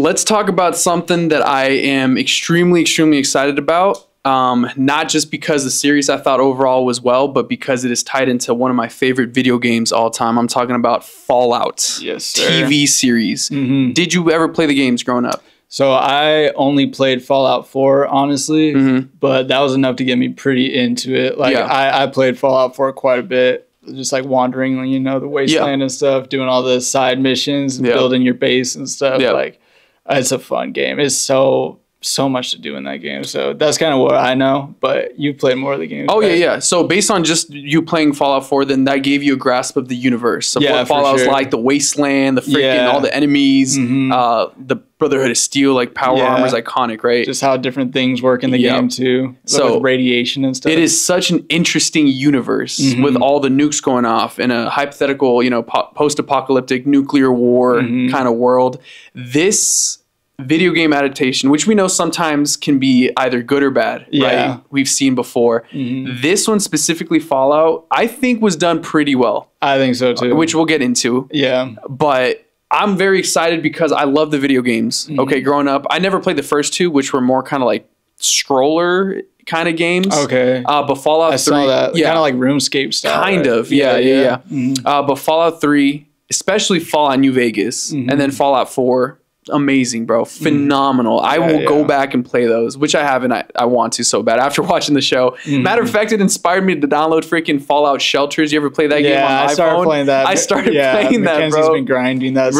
Let's talk about something that I am extremely, extremely excited about. Not just because the series I thought overall was well, but because it is tied into one of my favorite video games all time. I'm talking about Fallout. Yes, sir. TV series. Did you ever play the games growing up? So I only played Fallout 4, honestly, but that was enough to get me pretty into it. Like I played Fallout 4 quite a bit, just like wandering, you know, the wasteland and stuff, doing all the side missions, building your base and stuff. Like it's a fun game. It's so much to do in that game. So that's kind of what I know, but you've played more of the game. Oh, yeah. So based on just you playing Fallout 4, then that gave you a grasp of the universe of what Fallout's like, the wasteland, the freaking, all the enemies, the Brotherhood of Steel, like power armor is iconic, right? Just how different things work in the game too. So with radiation and stuff. It is such an interesting universe with all the nukes going off in a hypothetical, you know, post-apocalyptic nuclear war kind of world. This video game adaptation, which we know sometimes can be either good or bad, right? We've seen before. This one specifically, Fallout, I think was done pretty well. I think so too. Which we'll get into. Yeah. But I'm very excited because I love the video games. Okay, growing up, I never played the first two, which were more kind of like scroller kind of games. Okay. But Fallout 3. I saw that. Kind of like RuneScape style. Kind of. Yeah. But Fallout 3, especially Fallout New Vegas, and then Fallout 4, amazing, bro. Phenomenal. I will go back and play those, which I haven't. I want to so bad after watching the show. Matter of fact, it inspired me to download freaking Fallout Shelters. You ever play that game on iPhone? I started playing that. I started playing that, bro. Mackenzie's been grinding that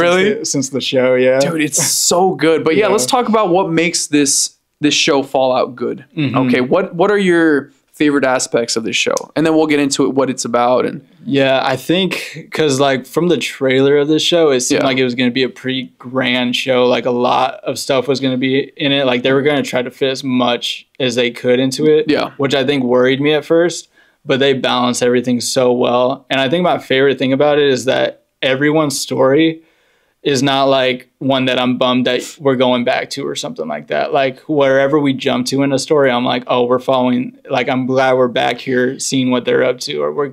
since the show, Dude, it's so good. But yeah, let's talk about what makes this show Fallout good. Okay, what are your favorite aspects of this show? And then we'll get into it, what it's about. And I think because like from the trailer of this show, it seemed like it was going to be a pretty grand show. Like a lot of stuff was going to be in it. Like they were going to try to fit as much as they could into it, which I think worried me at first, but they balanced everything so well. And I think my favorite thing about it is that everyone's story is not like one that I'm bummed that we're going back to or something like that. Like wherever we jump to in a story, I'm like, oh, we're following, like, I'm glad we're back here seeing what they're up to, or I'm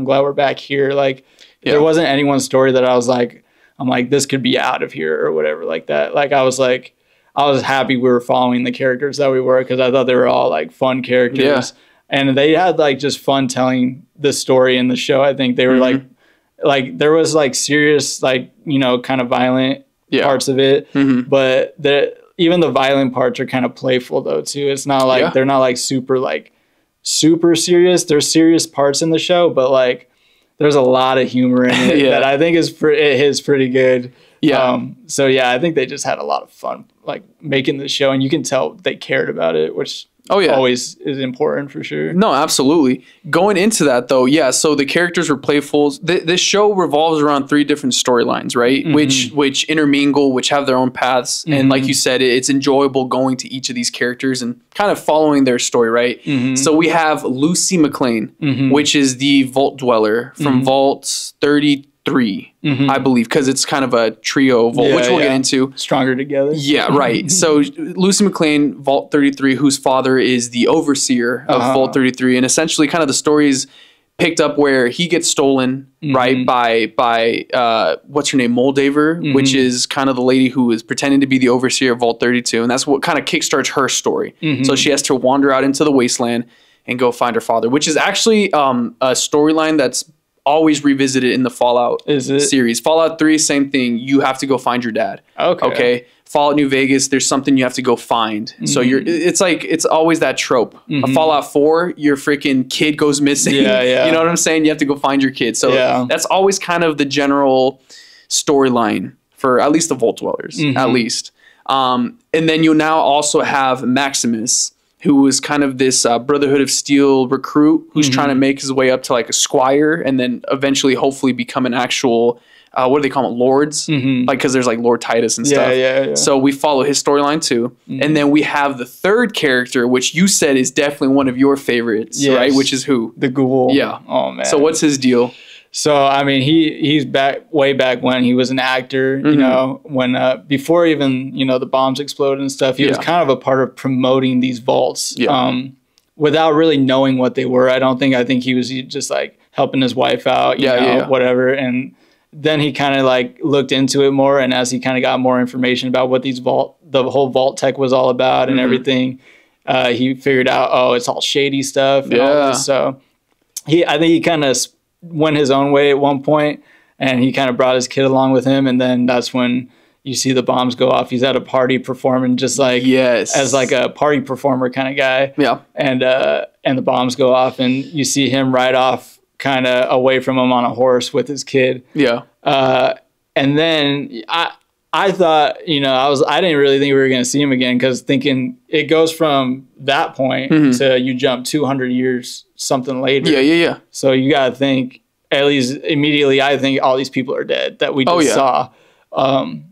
glad we're back here. Like there wasn't anyone's story that I'm like, this could be out of here or whatever like that. Like, I was happy we were following the characters that we were, because I thought they were all like fun characters. And they had like just fun telling the story in the show. I think they were like there was like serious, like, you know, kind of violent parts of it, but even the violent parts are kind of playful though too. It's not like they're not like super serious. There's serious parts in the show, but like there's a lot of humor in it that I think it is pretty good. So I think they just had a lot of fun like making the show, and you can tell they cared about it, which always is important for sure. No, absolutely. Going into that though, so the characters were playful. This show revolves around 3 different storylines, right? Which intermingle, which have their own paths. And like you said, it's enjoyable going to each of these characters and kind of following their story, right? So we have Lucy McLean, which is the Vault Dweller from Vault 33. I believe, because it's kind of a trio vault, which we'll get into. Stronger together. Yeah, right. So Lucy McLean, Vault 33, whose father is the overseer of Vault 33, and essentially kind of the stories picked up where he gets stolen, right, by what's her name, Moldaver, which is kind of the lady who is pretending to be the overseer of Vault 32, and that's what kind of kickstarts her story. So she has to wander out into the wasteland and go find her father, which is actually a storyline that's always revisited in the Fallout series. Fallout 3, same thing. You have to go find your dad. Okay. Fallout New Vegas, there's something you have to go find. So it's always that trope. A Fallout 4, your freaking kid goes missing. You know what I'm saying? You have to go find your kid. So that's always kind of the general storyline for at least the Vault Dwellers, at least. And then you now also have Maximus, who was kind of this Brotherhood of Steel recruit who's trying to make his way up to like a squire, and then eventually hopefully become an actual, what do they call it, lords? Like, because there's like Lord Titus and stuff. So we follow his storyline too. And then we have the third character, which you said is definitely one of your favorites, right? Which is who? The Ghoul. Yeah. Oh, man. So what's his deal? So, I mean, he's way back when he was an actor, you know, when before even, you know, the bombs exploded and stuff, he was kind of a part of promoting these vaults without really knowing what they were. I think he was just like helping his wife out, you know, whatever. And then he kind of like looked into it more, and as he kind of got more information about what the whole vault tech was all about and everything, he figured out, oh, it's all shady stuff and all this. So I think he kind of went his own way at one point, and he kind of brought his kid along with him, and then that's when you see the bombs go off. He's at a party performing just like as like a party performer kind of guy. Yeah. And the bombs go off, and you see him ride off kind of away from him on a horse with his kid. Yeah. And then I thought, you know, I didn't really think we were going to see him again, because thinking it goes from that point to you jump 200 years something later. Yeah. So you got to think, at least immediately, I think all these people are dead that we just saw.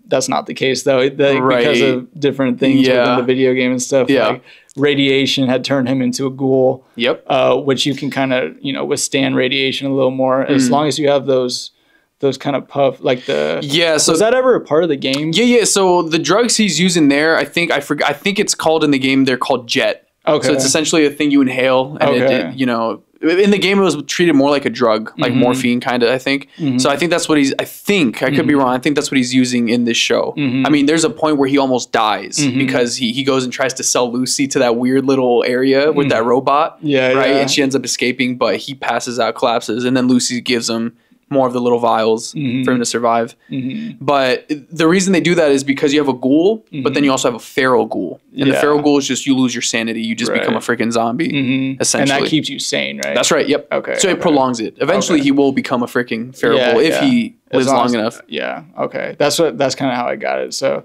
That's not the case though, because of different things within the video game and stuff. Like radiation had turned him into a ghoul. Yep. Which you can kind of, you know, withstand radiation a little more as long as you have those kind of puff, like the So was that ever a part of the game? Yeah. So the drugs he's using there, I think it's called in the game, they're called jet. Okay. So it's essentially a thing you inhale, and it, you know, in the game it was treated more like a drug, like morphine kind of, I think. So I think that's what I could be wrong. I think that's what he's using in this show. I mean, there's a point where he almost dies because he goes and tries to sell Lucy to that weird little area with that robot. Right. And she ends up escaping, but he passes out, collapses, and then Lucy gives him more of the little vials for him to survive. But the reason they do that is because you have a ghoul, but then you also have a feral ghoul. And the feral ghoul is just, you lose your sanity. You just become a freaking zombie, essentially. And that keeps you sane, right? That's right, yep. Okay. So it prolongs it. Eventually he will become a freaking feral ghoul if he lives long enough. Yeah, okay. That's kind of how I got it. So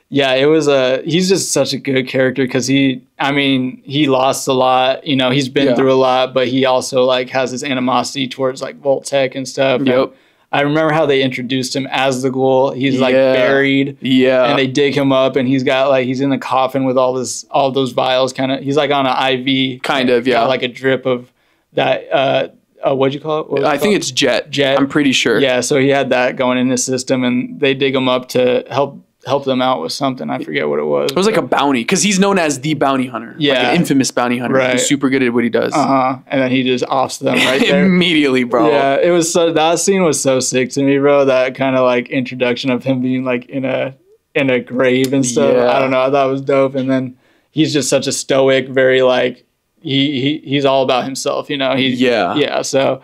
yeah, it was he's just such a good character, because he lost a lot, you know, he's been through a lot, but he also like has this animosity towards like Volt Tech and stuff. Yep. I remember how they introduced him as the ghoul. He's like buried. Yeah. And they dig him up, and he's got like, he's in the coffin with all those vials, kind of, he's like on an IV. Kind of, yeah. Got like a drip of that, what'd you call it? I think it's jet. I'm pretty sure. Yeah, so he had that going in his system, and they dig him up to help them out with something. I forget what it was. It was like a bounty, because he's known as the bounty hunter. Yeah. Like an infamous bounty hunter. Right. He's super good at what he does. And then he just offs them right there. Immediately, bro. Yeah, it was that scene was so sick to me, bro. That kind of like introduction of him being like in a grave and stuff. Yeah. I don't know. I thought it was dope. And then he's just such a stoic, very like, he's all about himself, you know? Yeah. So,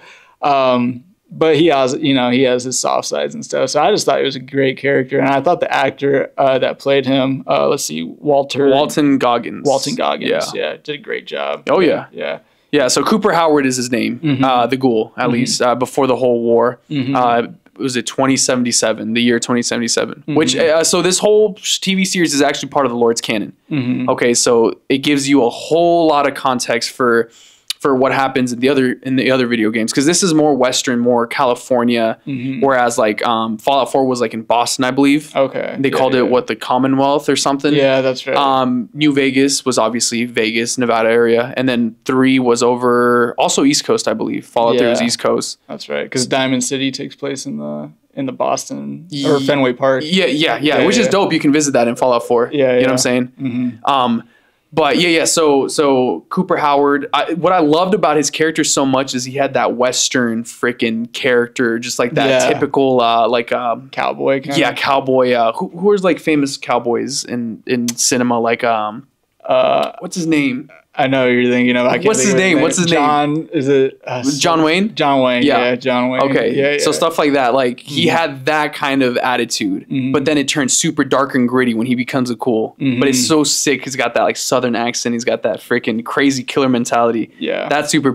but he has his soft sides and stuff. So I just thought he was a great character. And I thought the actor that played him, Walton Goggins. Yeah, did a great job. Oh, yeah. Yeah, so Cooper Howard is his name, the ghoul, at least, before the whole war. Was it 2077, the year 2077? Which, so this whole TV series is actually part of the Lord's canon. Okay, so it gives you a whole lot of context for what happens in the other video games, because this is more Western, more California, whereas like Fallout 4 was like in Boston, I believe. Okay, they called it what, the Commonwealth or something. Yeah, that's right. New Vegas was obviously Vegas, Nevada area, and then 3 was over also East Coast, I believe. Fallout 3 was East Coast. That's right, because Diamond City takes place in the Boston or Fenway Park. Yeah, which is dope. You can visit that in Fallout 4. You know what I'm saying? But so Cooper Howard, what I loved about his character so much is he had that Western freaking character, just like that typical cowboy kind of. Cowboy. Who are like famous cowboys in cinema? Like what's his name? I know you're thinking of. What's his name? John, is it John Wayne? John Wayne. Yeah, John Wayne. Okay. Yeah. So stuff like that. Like he had that kind of attitude, but then it turns super dark and gritty when he becomes a ghoul. But it's so sick. He's got that like Southern accent. He's got that freaking crazy killer mentality. Yeah. That's super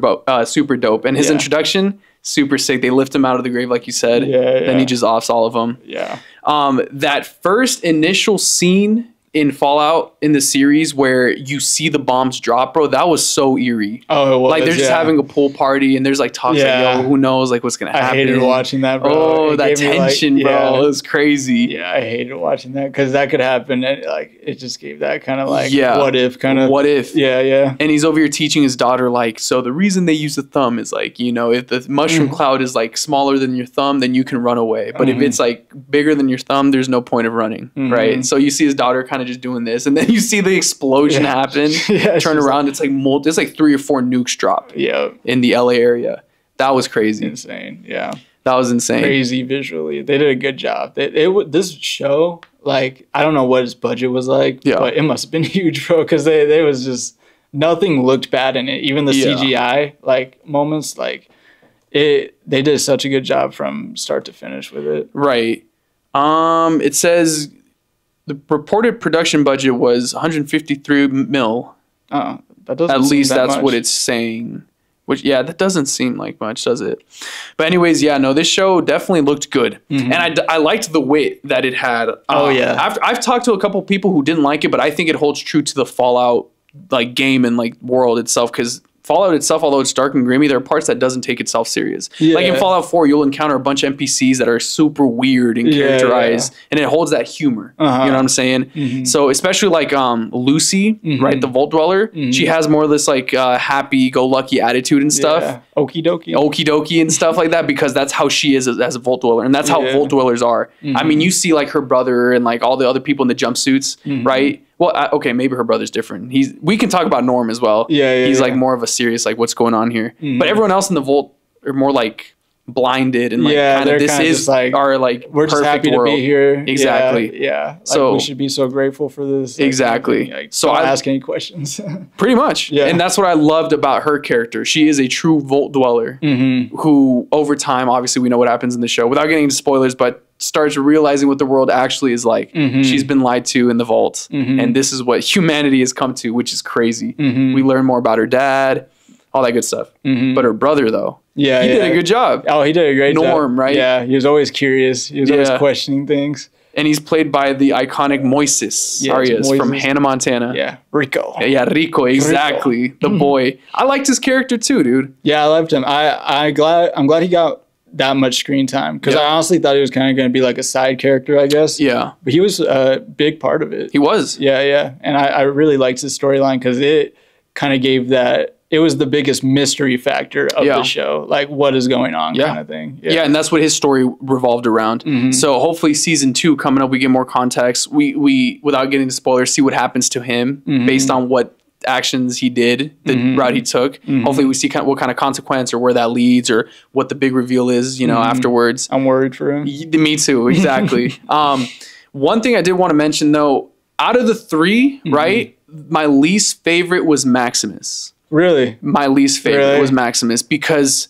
dope. And his introduction, super sick. They lift him out of the grave, like you said. Yeah. Then he just offs all of them. Yeah. That first initial scene in Fallout in the series where you see the bombs drop, bro, that was so eerie. Oh, it was, like they're just having a pool party and there's like talks like, yo, who knows like what's gonna happen. I hated watching that, bro. Oh, that tension, bro. It was crazy. Yeah, I hated watching that because that could happen, and like it just gave that kind of like what if kind of. What if? Yeah. And he's over here teaching his daughter like, so the reason they use the thumb is like, you know, if the mushroom cloud is like smaller than your thumb, then you can run away. But if it's like bigger than your thumb, there's no point of running, right? So you see his daughter kind of just doing this, and then you see the explosion happen. Turn around, it's like it's like 3 or 4 nukes drop. In the LA area. That was crazy. Insane. Yeah. That was insane. Crazy visually. They did a good job. This show, like, I don't know what its budget was like, but it must have been huge, bro, because they was just, nothing looked bad in it. Even the CGI, like, moments, like, they did such a good job from start to finish with it. Right. It says the reported production budget was 153 mil. Oh, that doesn't At least that's much. what it's saying. Which, yeah, that doesn't seem like much, does it? But anyways, yeah, no, this show definitely looked good. And I liked the wit that it had. I've talked to a couple people who didn't like it, but I think it holds true to the Fallout like game and like world itself, because Fallout itself, although it's dark and grimy, there are parts that doesn't take itself serious. Yeah. Like in Fallout 4, you'll encounter a bunch of NPCs that are super weird and characterized, and it holds that humor. You know what I'm saying? So especially like Lucy, right, the Vault Dweller, she has more of this like happy-go-lucky attitude and stuff. Yeah. Okie dokie and stuff like that, because that's how she is as a Vault Dweller, and that's how Vault Dwellers are. I mean, you see like her brother and like all the other people in the jumpsuits, right? Well, okay, maybe her brother's different. We can talk about Norm as well. He's like more of a serious, like, what's going on here. But everyone else in the Vault are more like blinded and like kind of, this is like our like we're just happy world. To be here. Exactly. Yeah. Like, so we should be so grateful for this. Exactly. Like, so I ask any questions. Pretty much. Yeah. And that's what I loved about her character. She is a true Vault Dweller who, over time, obviously we know what happens in the show without getting into spoilers, but starts realizing what the world actually is like. She's been lied to in the vault, and this is what humanity has come to, which is crazy. We learn more about her dad, all that good stuff. But her brother, though, he did a good job. Oh, he did a great job. Norm, right? Yeah, he was always curious. He was always questioning things. And he's played by the iconic Moises Arias from Hannah Montana. Yeah, Rico. Yeah, Rico, exactly. The boy. I liked his character too, dude. Yeah, I loved him. I'm glad he got that much screen time, because I honestly thought he was kind of going to be like a side character, I guess. Yeah. But he was a big part of it. He was. Yeah. And I really liked his storyline, because it kind of gave that, it was the biggest mystery factor of the show. Like, what is going on kind of thing. Yeah, and that's what his story revolved around. So hopefully season 2 coming up, we get more context. We without getting into spoilers, see what happens to him based on what actions he did, the route he took. Hopefully we see what kind of consequence or where that leads, or what the big reveal is, afterwards. I'm worried for him. Me too, exactly. One thing I did want to mention, though, out of the 3, right, my least favorite was Maximus. Really? My least favorite was Maximus, because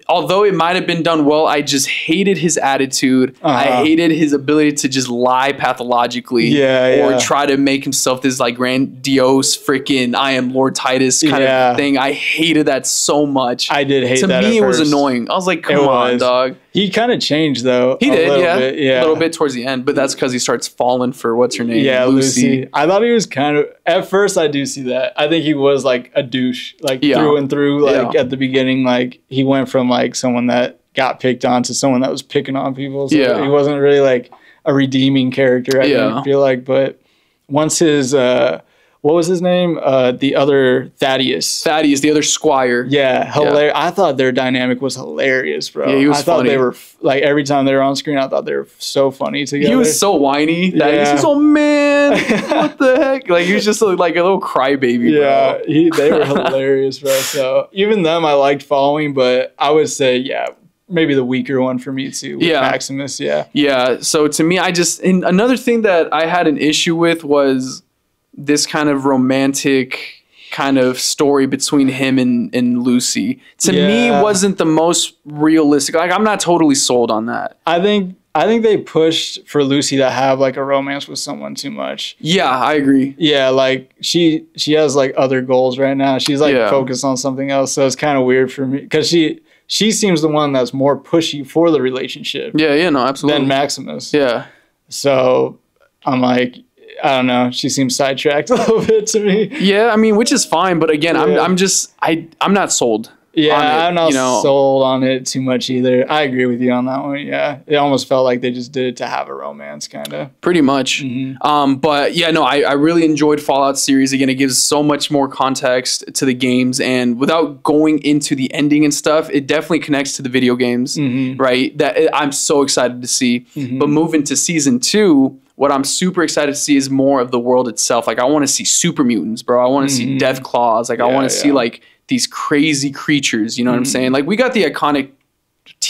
although it might have been done well, I just hated his attitude. I hated his ability to just lie pathologically, or try to make himself this like grandiose freaking I am Lord Titus kind of thing. I hated that so much. I did hate that. To me, it was annoying. I was like, come on, dog. He kind of changed, though. He did, a little bit towards the end, but that's because he starts falling for what's her name? Yeah, Lucy. I thought he was kind of, at first I do see that. I think he was like a douche, like through and through. Like at the beginning, like he went from like someone that got picked on to someone that was picking on people. So he wasn't really like a redeeming character, I didn't feel like. But once his what was his name? The other Thaddeus. Thaddeus, the other squire. Yeah, hilarious. I thought their dynamic was hilarious, bro. Yeah, he was funny. They were, like, every time they were on screen, I thought they were so funny together. He was so whiny. Thaddeus was, oh, man, what the heck? Like, he was just like a little crybaby, bro. Yeah, they were hilarious, bro. So even them I liked following, but I would say, maybe the weaker one for me, too, with Maximus, Yeah, so to me, and another thing that I had an issue with was this kind of romantic kind of story between him and Lucy. To me, wasn't the most realistic. Like, I'm not totally sold on that. I think they pushed for Lucy to have like a romance with someone too much. Yeah, I agree. Yeah, like she has like other goals right now. She's like focused on something else. So it's kind of weird for me, because she seems the one that's more pushy for the relationship. Yeah, no, absolutely. Than Maximus. Yeah. So I'm like, I don't know. She seems sidetracked a little bit to me. Yeah, I mean, which is fine, but again, I'm not sold. Yeah, I'm not sold on it too much either. I agree with you on that one. Yeah, it almost felt like they just did it to have a romance, kind of. Pretty much. But yeah, no, I really enjoyed Fallout series. Again, it gives so much more context to the games, and without going into the ending and stuff, it definitely connects to the video games, right? That I'm so excited to see. But moving to season 2. What I'm super excited to see is more of the world itself. Like, I want to see super mutants, bro. I want to see death claws. Like, I want to see like these crazy creatures. You know what I'm saying? Like, we got the iconic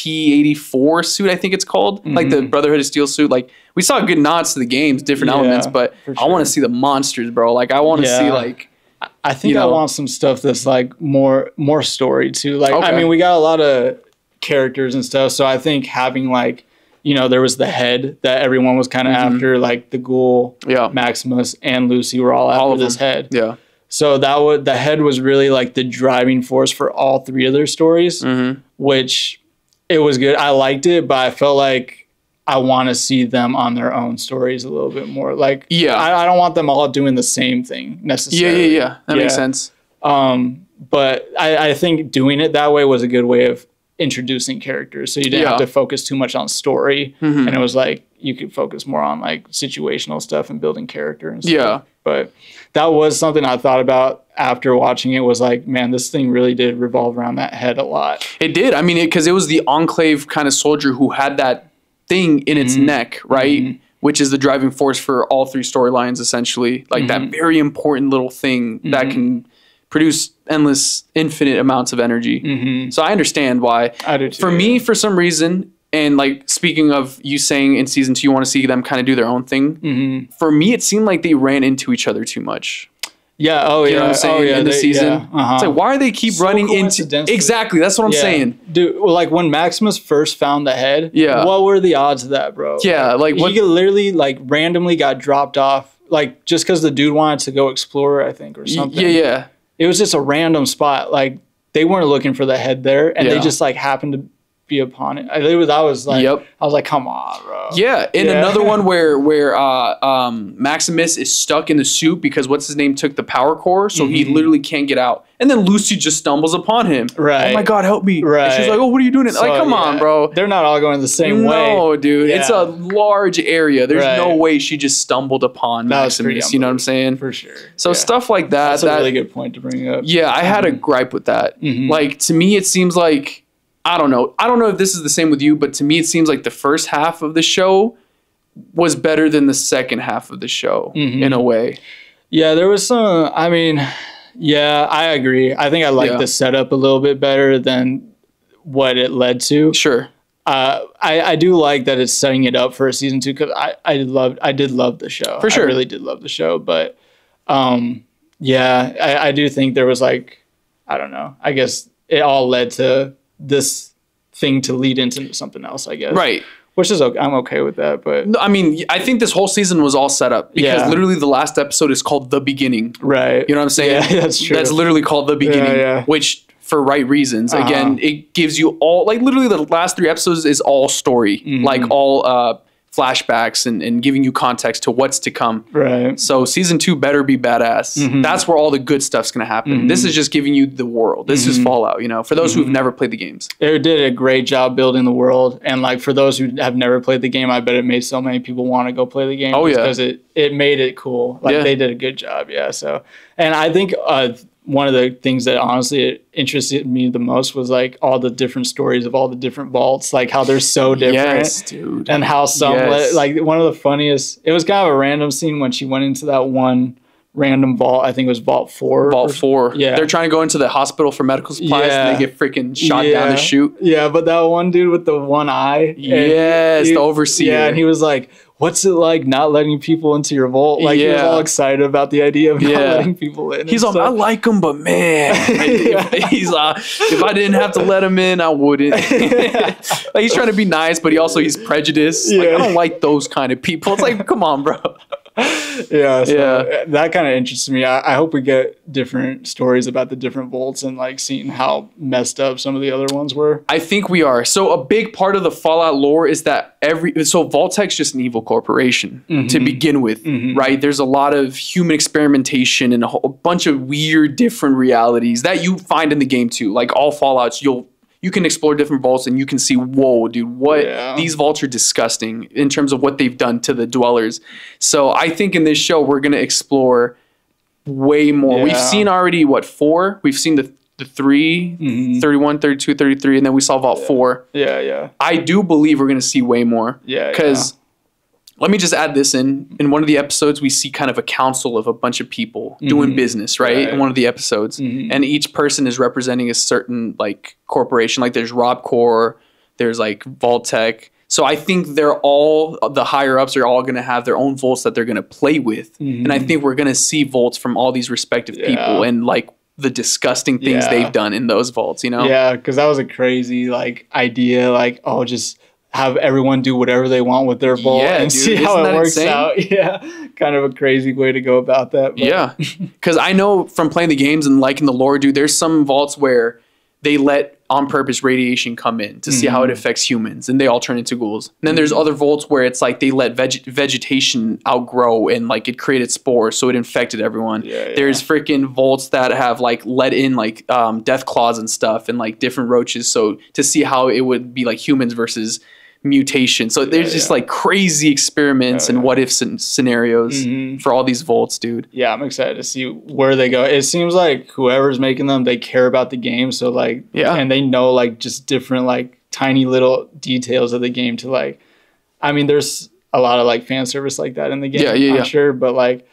T-84 suit, I think it's called, like the Brotherhood of Steel suit. Like we saw good nods to the games, different elements, but sure. I want to see the monsters, bro. Like I want to see like. I think I want some stuff that's like more story too. Like I mean, we got a lot of characters and stuff, so I think having like, you know, there was the head that everyone was kind of after, like the Ghoul, Maximus, and Lucy were all after this head. Yeah. So the head was really like the driving force for all three of their stories, which it was good. I liked it, but I felt like I want to see them on their own stories a little bit more. Like, I don't want them all doing the same thing necessarily. Yeah. That makes sense. But I think doing it that way was a good way of introducing characters. So you didn't have to focus too much on story. And it was like, you could focus more on like situational stuff and building character and stuff. Yeah. But that was something I thought about after watching it, was like, man, this thing really did revolve around that head a lot. It did. I mean, because it was the Enclave kind of soldier who had that thing in its neck, right? Which is the driving force for all three storylines, essentially. Like that very important little thing that can produce endless, infinite amounts of energy. So I understand why. I do too. For me, for some reason, and like speaking of you saying in season 2, you want to see them kind of do their own thing. For me, it seemed like they ran into each other too much. Yeah. Oh, you know what I'm saying? In the season. It's like, why are they keep running into... Exactly. That's what I'm saying. Dude, well, like when Maximus first found the head, what were the odds of that, bro? Yeah. Like he literally like randomly got dropped off, like just because the dude wanted to go explore, I think, or something. Yeah. It was just a random spot. Like they weren't looking for the head there, and they just like happened to be upon it. I was like, come on, bro. Yeah, and another one where Maximus is stuck in the suit because what's his name took the power core, so he literally can't get out. And then Lucy just stumbles upon him. Right. Oh my God, help me. Right. And she's like, oh, what are you doing? So, like, come on, bro. They're not all going the same way. No, dude. It's a large area. There's no way she just stumbled upon Maximus. You know what I'm saying? For sure. So stuff like that. That's a really good point to bring up. Yeah, I had a gripe with that. Like, to me, it seems like, I don't know if this is the same with you, but to me, it seems like the first half of the show was better than the second half of the show in a way. Yeah, there was some, I mean... Yeah, I agree. I think I like the setup a little bit better than what it led to. Sure. I do like that it's setting it up for a season 2 because I did love the show. For sure. I really did love the show. But I do think there was like, I don't know. I guess it all led to this thing to lead into something else, I guess. Right. Which is okay. I'm okay with that, but I mean, I think this whole season was all set up because literally the last episode is called The Beginning. Right. You know what I'm saying? Yeah, that's true. That's literally called The Beginning, which for right reasons. Again, it gives you all, like literally the last 3 episodes is all story, like all flashbacks and giving you context to what's to come. Right. So season 2 better be badass. That's where all the good stuff's going to happen. This is just giving you the world. This is Fallout, you know, for those who've never played the games. It did a great job building the world. And like for those who have never played the game, I bet it made so many people want to go play the game. Oh, yeah. Because it made it cool. Like they did a good job. Yeah. So, and I think one of the things that honestly interested me the most was like all the different stories of all the different vaults, like how they're so different. Yes, dude. And how some, like one of the funniest, it was kind of a random scene when she went into that one random vault. I think it was Vault 4. Vault 4. Yeah. They're trying to go into the hospital for medical supplies and they get freaking shot down the chute. Yeah, but that one dude with the one eye. Yes, the overseer. Yeah, and he was like, what's it like not letting people into your vault? Like he was all excited about the idea of not letting people in. He's like, I like him, but man, if I didn't have to let him in, I wouldn't. Like he's trying to be nice, but he's prejudiced. Like I don't like those kind of people. It's like, come on, bro. That kind of interests me. I hope we get different stories about the different vaults and like seeing how messed up some of the other ones were. I think we are. So a big part of the Fallout lore is that Vault-Tech's just an evil corporation to begin with, right? There's a lot of human experimentation and a bunch of weird different realities that you find in the game too. Like all Fallouts, you can explore different vaults and you can see, whoa, dude, these vaults are disgusting in terms of what they've done to the dwellers. So I think in this show, we're going to explore way more. We've seen already, 4? We've seen the 3, 31, 32, 33, and then we saw Vault 4. Yeah. I do believe we're going to see way more. Yeah. Because let me just add this in. In one of the episodes, we see kind of a council of a bunch of people doing business, right? In one of the episodes. And each person is representing a certain like corporation. Like there's Rob Corps, There's like Vault Tech. So I think the higher ups are all going to have their own vaults that they're going to play with. And I think we're going to see vaults from all these respective people and like the disgusting things they've done in those vaults, you know? Yeah, because that was a crazy like idea. Like, oh, just have everyone do whatever they want with their vault and see how it works out. Yeah, kind of a crazy way to go about that. But. Yeah, because I know from playing the games and liking the lore, dude, there's some vaults where they let on purpose radiation come in to see how it affects humans, and they all turn into ghouls. And then there's other vaults where it's like they let vegetation outgrow and like it created spores, so it infected everyone. There's freaking vaults that have like let in like death claws and stuff and like different roaches, so to see how it would be like humans versus mutation. So there's just like crazy experiments and what if scenarios for all these vaults, dude. Yeah, I'm excited to see where they go. It seems like whoever's making them, they care about the game. So like, and they know like just different like tiny little details of the game to like, I mean, there's a lot of like fan service like that in the game, I'm sure, but like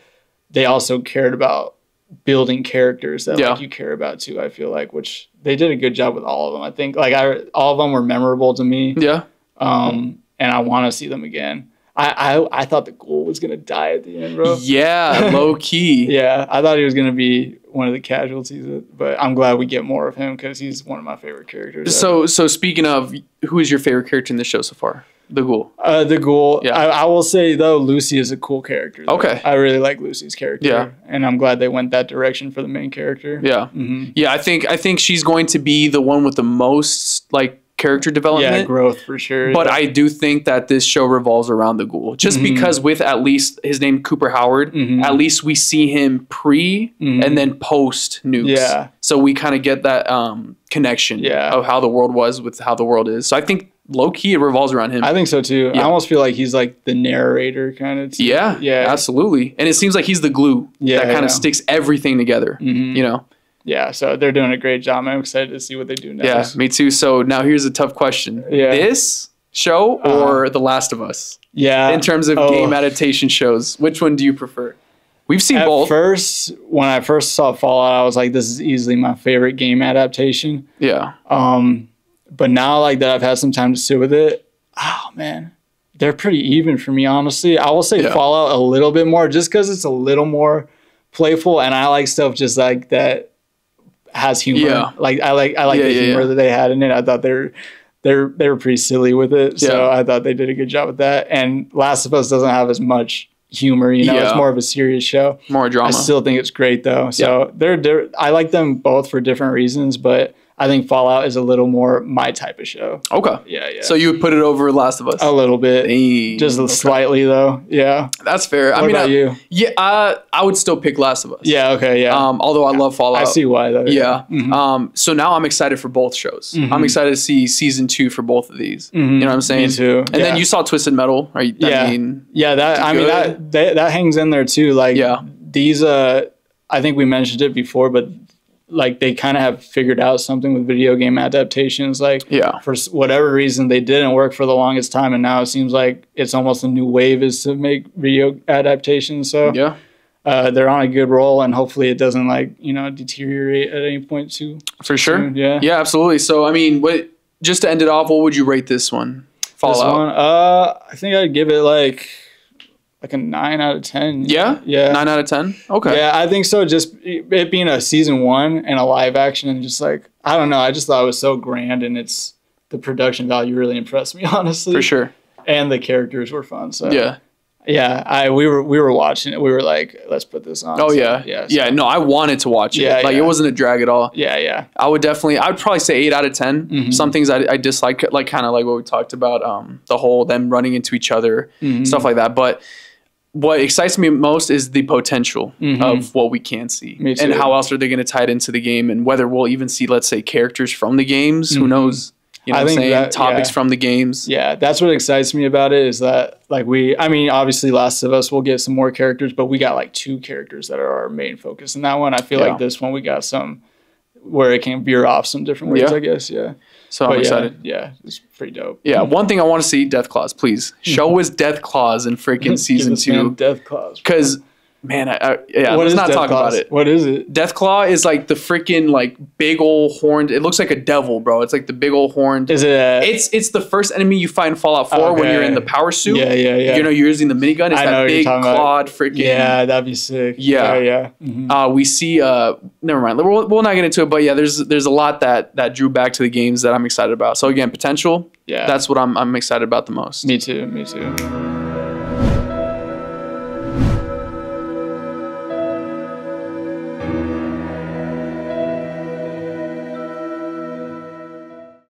they also cared about building characters that like you care about too, I feel like, which they did a good job with all of them. I think like all of them were memorable to me. Yeah. And I want to see them again. I thought the ghoul was gonna die at the end, bro. Yeah, low key. Yeah, I thought he was gonna be one of the casualties, but I'm glad we get more of him because he's one of my favorite characters. So speaking of, who is your favorite character in the show so far? The ghoul. The ghoul. Yeah. I will say though, Lucy is a cool character. Though. Okay. I really like Lucy's character. Yeah. And I'm glad they went that direction for the main character. Yeah. Yeah, I think she's going to be the one with the most like character development. Yeah, growth for sure. But I do think that this show revolves around the ghoul. Just because with at least his name Cooper Howard, at least we see him pre and then post nukes. Yeah. So we kind of get that connection of how the world was with how the world is. So I think low key it revolves around him. I think so too. I almost feel like he's like the narrator kind of. Yeah. Yeah. Absolutely. And it seems like he's the glue that kind of sticks everything together. You know? Yeah, so they're doing a great job. I'm excited to see what they do next. Yeah, me too. So now here's a tough question. This show or The Last of Us? Yeah. In terms of game adaptation shows, which one do you prefer? We've seen both. At first, when I first saw Fallout, I was like, this is easily my favorite game adaptation. Yeah. But now like that I've had some time to sit with it, oh man, they're pretty even for me, honestly. I will say Fallout a little bit more just because it's a little more playful and I like stuff just like that has humor. Yeah. Like I like the humor that they had in it. I thought they were pretty silly with it. So I thought they did a good job with that. And Last of Us doesn't have as much humor, you know, it's more of a serious show. More drama. I still think it's great though. So they're I like them both for different reasons, but I think Fallout is a little more my type of show. Okay. Yeah, yeah. So you would put it over Last of Us? A little bit. Dang. Just slightly though. Yeah. That's fair. What about you? Yeah, I would still pick Last of Us. Yeah, okay, yeah. Although I love Fallout. I see why though. Yeah. So now I'm excited for both shows. I'm excited to see season 2 for both of these. You know what I'm saying? Me too. And then you saw Twisted Metal, right? That hangs in there too. Like these I think we mentioned it before, but like they kind of have figured out something with video game adaptations. Like for whatever reason, they didn't work for the longest time. And now it seems like it's almost a new wave is to make video adaptations. So they're on a good roll and hopefully it doesn't like, you know, deteriorate at any point too. For sure. Soon. Yeah. Yeah, absolutely. So, I mean, just to end it off, what would you rate this one? Fallout. This one, I think I'd give it like a 9 out of 10. Yeah? 9 out of 10? Okay. Yeah, I think so. Just it being a season 1 and a live action and just like, I don't know. I just thought it was so grand and the production value really impressed me, honestly. For sure. And the characters were fun. So yeah, we were watching it. We were like, let's put this on. Oh, so, yeah. So. Yeah, no, I wanted to watch it. It wasn't a drag at all. Yeah, yeah. I would probably say 8 out of 10. Some things I dislike, like kind of like what we talked about, the whole them running into each other, stuff like that. But what excites me most is the potential of what we can see. And how else are they going to tie it into the game and whether we'll even see, let's say, characters from the games. Who knows? You know what I'm saying? Topics from the games. Yeah, that's what excites me about it is that like I mean, obviously Last of Us will get some more characters, but we got like 2 characters that are our main focus in that one. I feel like this one we got some where it can veer off some different ways, I guess. Yeah. So I'm excited. Yeah, it's pretty dope. Yeah, one thing I want to see, Death Claws, please. Show us Death Claws in freaking season 2. Death Claws. Because Man, let's not talk about it. What is it? Deathclaw is like the freaking like big old horned. It looks like a devil, bro. It's like the big old horned. Is it? It's the first enemy you find in Fallout 4 when you're in the power suit. Yeah. You know, you're using the minigun. It's that big clawed freaking. Yeah, that'd be sick. Yeah. Mm-hmm. We see. Never mind. We'll not get into it, but yeah, there's a lot that drew back to the games that I'm excited about. So again, potential. Yeah, that's what I'm excited about the most. Me too.